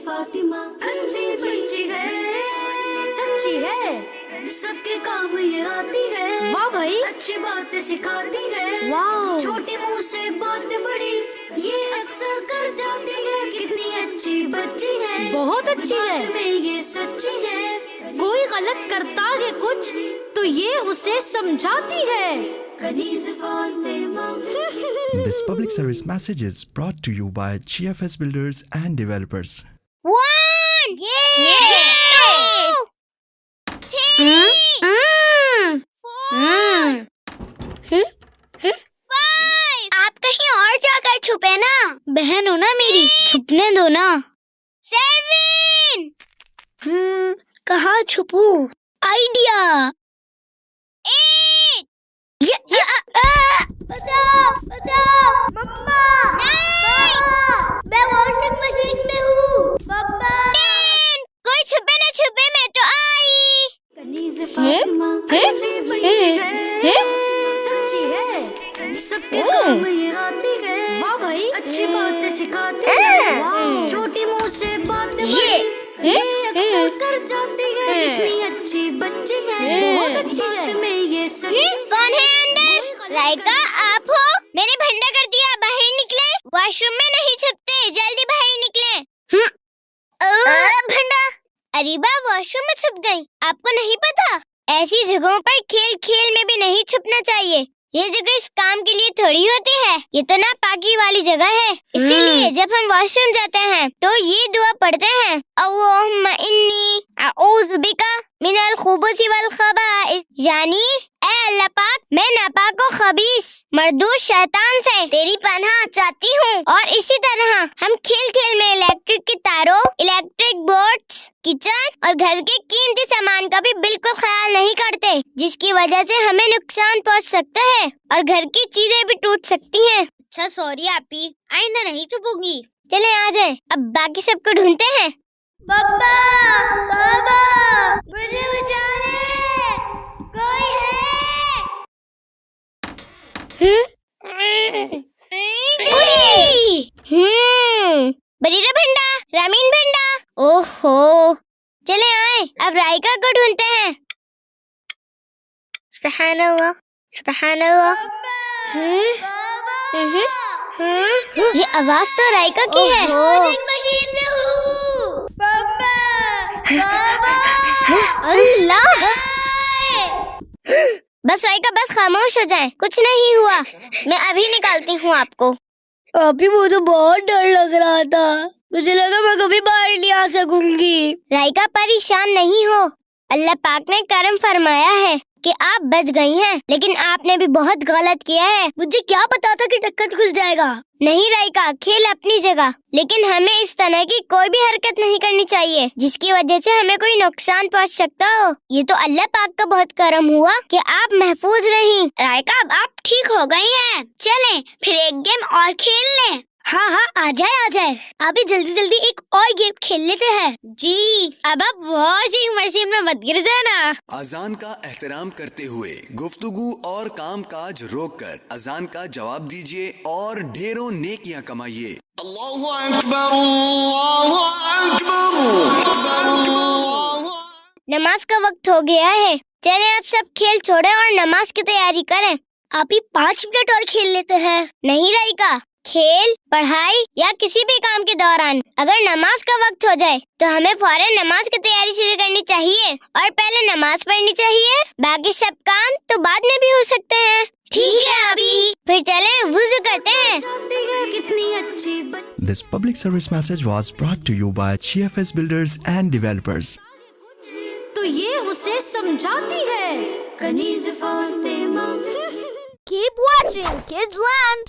फातिमा अच्छी बच्ची है, सच्ची है, सबके काम ये आती है। वाह भाई, अच्छी बातें सिखाती है। वाह, छोटे मुंह से बात बड़ी ये अक्सर कर जाती है। कितनी अच्छी बच्ची है, बहुत अच्छी है, में ये सच्ची है। कोई गलत करता है कुछ तो ये उसे समझाती है। Kaneez Fatima. This public service message is brought to you by GFS Builders and Developers. 1, 2, 3, 4, 5। आप कहीं और जाकर छुपे ना। बहन हो ना मेरी, छुपने दो ना। 7। कहाँ छुपूं? आइडिया। 8। बचाओ बचाओ मम्मा। 9। मैं वॉशिंग मशीन में हूँ मम्मा। 10। कोई छुपे ना छुपे, मैं तो आई। कनीज़ फातिमा अच्छी बच्ची है, सच्ची है, सबके काम ये आती है। वाह भाई, अच्छी बातें सिखाती है। वाह, छोटी मुंह से बातें बड़ी ये अक्सर कर जाती है। कितनी अच्छी बच्ची है, बहुत अच्छी है, में ये सच्ची। कौन है अंदर? राइका आप हो? मैंने भंडा कर दिया, बाहर निकले। वॉशरूम में नहीं छुपते, जल्दी बाहर निकले। भंडा। अरीबा वॉशरूम में छुप गई, आपको नहीं पता? ऐसी जगहों पर खेल खेल में भी नहीं छुपना चाहिए। ये जगह इस काम के लिए थोड़ी होती है, ये तो नापाकी वाली जगह है। इसीलिए जब हम वॉशरूम जाते हैं तो ये दुआ पढ़ते हैं, अल्लाहुम्मा इन्नी अऊज़ु बिका मिनल खुबुसी वल खबाइस, यानी ऐ अल्लाह पाक, मैं नापाक और खबीस मर्दूद शैतान से तेरी पनाह चाहती हूँ। और इसी तरह हम खेल खेल में इलेक्ट्रिक की तारों, इलेक्ट्रिक बोर्ड्स, किचन और घर के कीमती सामान का भी बिल्कुल ख्याल नहीं करते, जिसकी वजह से हमें नुकसान पहुँच सकता है और घर की चीजें भी टूट सकती हैं। अच्छा सॉरी आपी, आइंदा नहीं छुपूंगी। चले आ जाए, अब बाकी सबको ढूंढते हैं। पापा, पापा, मुझे बचा ले, कोई है? बरीरा भंडा, रामीन भंडा। ओहो, चले आए, अब राइका को ढूंढते हैं। सुभान अल्लाह, सुभान अल्लाह। ये आवाज तो राइका की है। वॉशिंग मशीन में हूँ। अल्लाह। बस राइका, बस खामोश हो जाए, कुछ नहीं हुआ। मैं अभी निकालती हूँ आपको। अभी वो तो बहुत डर लग रहा था, मुझे लगा मैं कभी बाहर नहीं आ सकूंगी। राइका परेशान नहीं हो, अल्लाह पाक ने करम फरमाया है कि आप बच गई हैं, लेकिन आपने भी बहुत गलत किया है। मुझे क्या पता था कि ढक्कन खुल जाएगा। नहीं राइका, खेल अपनी जगह, लेकिन हमें इस तरह की कोई भी हरकत नहीं करनी चाहिए जिसकी वजह से हमें कोई नुकसान पहुंच सकता हो। ये तो अल्लाह पाक का बहुत करम हुआ कि आप महफूज रहीं। राइका, अब आप ठीक हो गई हैं। चलें, फिर एक गेम और खेल लें। हाँ हाँ, आ जाए। अभी जल्दी जल्दी एक और गेम खेल लेते हैं। जी, अब आप वॉशिंग मशीन में मत गिर जाना। अजान का एहतराम करते हुए गुफ्तगू और काम काज रोक कर अजान का जवाब दीजिए और ढेरों नेकियां कमाइए। अल्लाहु अकबर, अल्लाहु अकबर। नमाज का वक्त हो गया है, चलें आप सब खेल छोड़े और नमाज की तैयारी करें। आप ही 5 मिनट और खेल लेते हैं। नहीं राइका, खेल, पढ़ाई या किसी भी काम के दौरान अगर नमाज का वक्त हो जाए तो हमें फौरन नमाज की तैयारी शुरू करनी चाहिए और पहले नमाज पढ़नी चाहिए। बाकी सब काम तो बाद में भी हो सकते हैं। ठीक है अभी, फिर चलें वुज़ू करते हैं। कितनी अच्छी बच्ची। This public service message was brought to you by GFS Builders and Developers. तो ये उसे समझाती है। Kaneez Fatima. Keep watching Kids Land.